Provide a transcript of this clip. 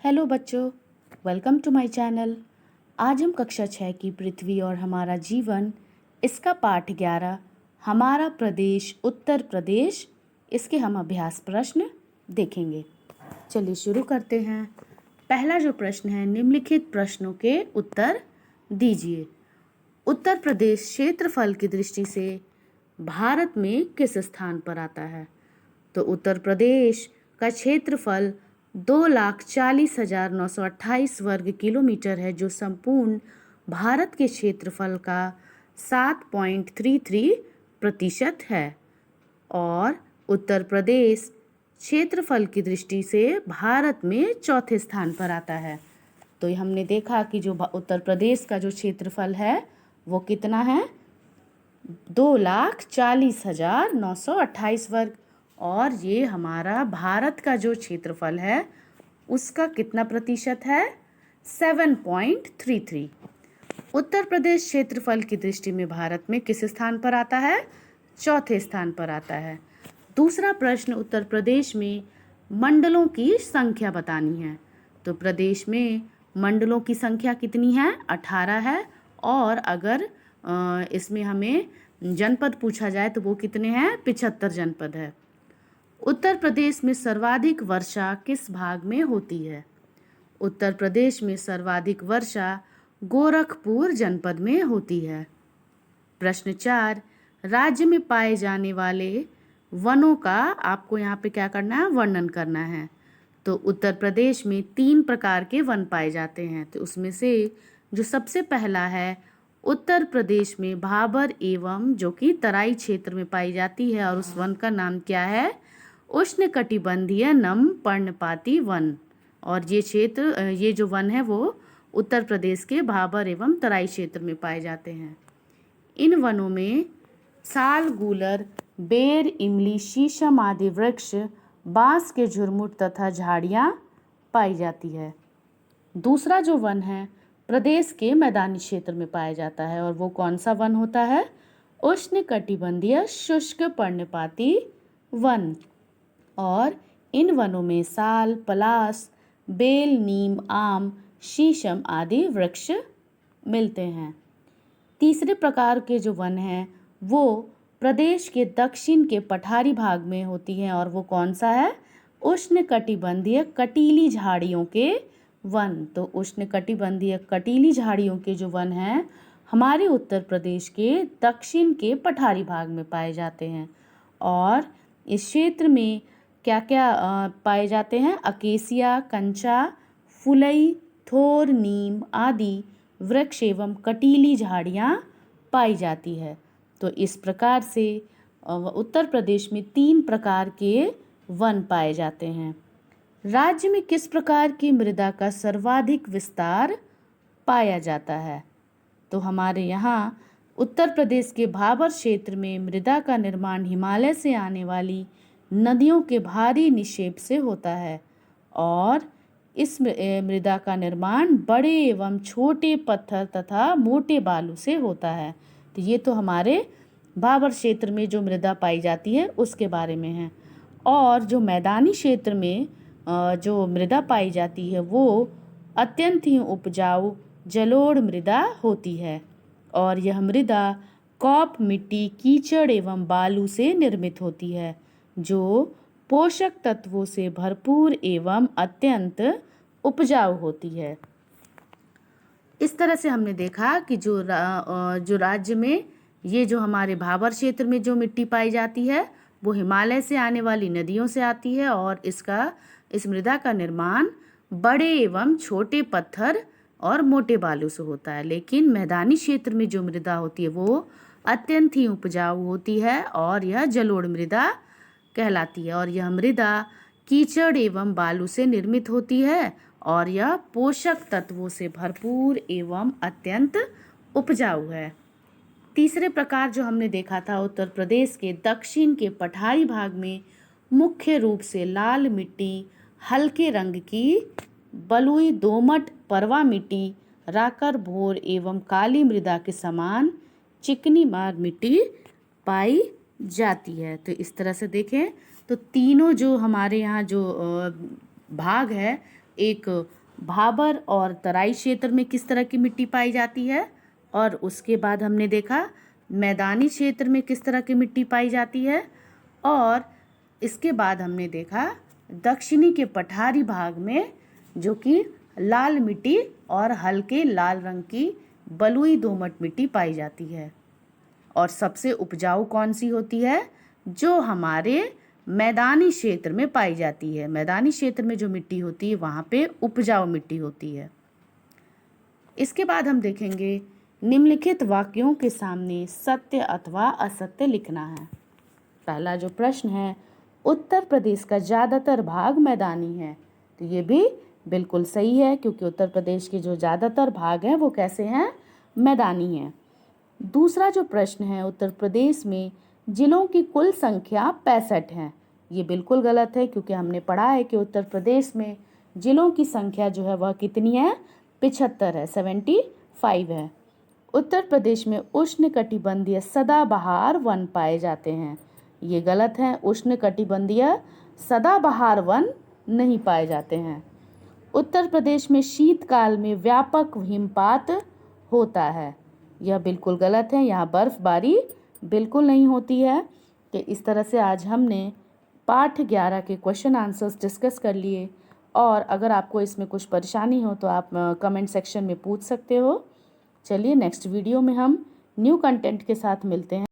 Hello बच्चों, welcome to my channel. आज हम कक्षा 6 की पृथ्वी और हमारा जीवन इसका पाठ 11 हमारा प्रदेश उत्तर प्रदेश, इसके हम अभ्यास प्रश्न देखेंगे। चलिए शुरू करते हैं। पहला जो प्रश्न है, निम्नलिखित प्रश्नों के उत्तर दीजिए। उत्तर प्रदेश क्षेत्रफल की दृष्टि से भारत में किस स्थान पर आता है? तो उत्तर प्रदेश का क्षेत्रफल 2,40,928 वर्ग किलोमीटर है, जो संपूर्ण भारत के क्षेत्रफल का 7.33% है। और उत्तर प्रदेश क्षेत्रफल की दृष्टि से भारत में चौथे स्थान पर आता है। तो हमने देखा कि जो उत्तर प्रदेश का जो क्षेत्रफल है वो कितना है, 2,40,928 वर्ग। और ये हमारा भारत का जो क्षेत्रफल है उसका कितना प्रतिशत है, 7.33। उत्तर प्रदेश क्षेत्रफल की दृष्टि में भारत में किस स्थान पर आता है? चौथे स्थान पर आता है। दूसरा प्रश्न, उत्तर प्रदेश में मंडलों की संख्या बतानी है। तो प्रदेश में मंडलों की संख्या कितनी है? 18 है। और अगर इसमें हमें जनपद पूछा जाए तो वो कितने हैं? 75 जनपद है। उत्तर प्रदेश में सर्वाधिक वर्षा किस भाग में होती है? उत्तर प्रदेश में सर्वाधिक वर्षा गोरखपुर जनपद में होती है। प्रश्न 4, राज्य में पाए जाने वाले वनों का आपको यहाँ पे क्या करना है? वर्णन करना है। तो उत्तर प्रदेश में 3 प्रकार के वन पाए जाते हैं। तो उसमें से जो सबसे पहला है, उत्तर प्रदेश में भाबर एवं, जो कि तराई क्षेत्र में पाई जाती है, और उस वन का नाम क्या है? उष्णकटिबंधीय नम पर्णपाती वन। और ये जो वन है वो उत्तर प्रदेश के भाबर एवं तराई क्षेत्र में पाए जाते हैं। इन वनों में साल, गूलर, बेर, इमली, शीशम आदि वृक्ष, बांस के झुरमुट तथा झाड़ियाँ पाई जाती है। दूसरा जो वन है प्रदेश के मैदानी क्षेत्र में पाया जाता है, और वो कौन सा वन होता है? उष्णकटिबंधीय शुष्क पर्णपाती वन। और इन वनों में साल, पलास, बेल, नीम, आम, शीशम आदि वृक्ष मिलते हैं। तीसरे प्रकार के जो वन हैं वो प्रदेश के दक्षिण के पठारी भाग में होती हैं, और वो कौन सा है? उष्णकटिबंधीय कटीली झाड़ियों के वन। तो उष्णकटिबंधीय कटीली झाड़ियों के जो वन हैं हमारे उत्तर प्रदेश के दक्षिण के पठारी भाग में पाए जाते हैं। और इस क्षेत्र में क्या क्या पाए जाते हैं? अकेसिया, कंचा, फुलई, थोर, नीम आदि वृक्ष एवं कटीली झाड़ियाँ पाई जाती है। तो इस प्रकार से उत्तर प्रदेश में 3 प्रकार के वन पाए जाते हैं। राज्य में किस प्रकार की मृदा का सर्वाधिक विस्तार पाया जाता है? तो हमारे यहाँ उत्तर प्रदेश के भाबर क्षेत्र में मृदा का निर्माण हिमालय से आने वाली नदियों के भारी निक्षेप से होता है, और इस मृदा का निर्माण बड़े एवं छोटे पत्थर तथा मोटे बालू से होता है। तो ये तो हमारे भाबर क्षेत्र में जो मृदा पाई जाती है उसके बारे में है। और जो मैदानी क्षेत्र में जो मृदा पाई जाती है वो अत्यंत ही उपजाऊ जलोढ़ मृदा होती है, और यह मृदा कॉप मिट्टी, कीचड़ एवं बालू से निर्मित होती है, जो पोषक तत्वों से भरपूर एवं अत्यंत उपजाऊ होती है। इस तरह से हमने देखा कि जो राज्य में ये जो हमारे भाबर क्षेत्र में जो मिट्टी पाई जाती है वो हिमालय से आने वाली नदियों से आती है, और इस मृदा का निर्माण बड़े एवं छोटे पत्थर और मोटे बालू से होता है। लेकिन मैदानी क्षेत्र में जो मृदा होती है वो अत्यंत ही उपजाऊ होती है, और यह जलोढ़ मृदा कहलाती है। और यह मृदा कीचड़ एवं बालू से निर्मित होती है, और यह पोषक तत्वों से भरपूर एवं अत्यंत उपजाऊ है। तीसरे प्रकार जो हमने देखा था, उत्तर प्रदेश के दक्षिण के पठारी भाग में मुख्य रूप से लाल मिट्टी, हल्के रंग की बलुई दोमट परवा मिट्टी, राकर भोर एवं काली मृदा के समान चिकनी मार मिट्टी पाई जाती है। तो इस तरह से देखें तो तीनों जो हमारे यहाँ जो भाग है एक भाबर और तराई क्षेत्र में किस तरह की मिट्टी पाई जाती है, और उसके बाद हमने देखा मैदानी क्षेत्र में किस तरह की मिट्टी पाई जाती है, और इसके बाद हमने देखा दक्षिणी के पठारी भाग में जो कि लाल मिट्टी और हल्के लाल रंग की बलुई दोमट मिट्टी पाई जाती है। और सबसे उपजाऊ कौन सी होती है? जो हमारे मैदानी क्षेत्र में पाई जाती है। मैदानी क्षेत्र में जो मिट्टी होती है वहाँ पे उपजाऊ मिट्टी होती है। इसके बाद हम देखेंगे निम्नलिखित वाक्यों के सामने सत्य अथवा असत्य लिखना है। पहला जो प्रश्न है, उत्तर प्रदेश का ज़्यादातर भाग मैदानी है, तो ये भी बिल्कुल सही है क्योंकि उत्तर प्रदेश के जो ज़्यादातर भाग हैं वो कैसे हैं? मैदानी हैं। दूसरा जो प्रश्न है, उत्तर प्रदेश में जिलों की कुल संख्या 65 है, ये बिल्कुल गलत है क्योंकि हमने पढ़ा है कि उत्तर प्रदेश में जिलों की संख्या जो है वह कितनी है? 75 है, 75 है। उत्तर प्रदेश में उष्णकटिबंधीय सदाबहार वन पाए जाते हैं, ये गलत है। उष्णकटिबंधीय सदाबहार वन नहीं पाए जाते हैं। उत्तर प्रदेश में शीतकाल में व्यापक हिमपात होता है, यह बिल्कुल गलत है। यहाँ बर्फबारी बिल्कुल नहीं होती है। तो इस तरह से आज हमने पाठ 11 के क्वेश्चन आंसर्स डिस्कस कर लिए, और अगर आपको इसमें कुछ परेशानी हो तो आप कमेंट सेक्शन में पूछ सकते हो। चलिए नेक्स्ट वीडियो में हम न्यू कंटेंट के साथ मिलते हैं।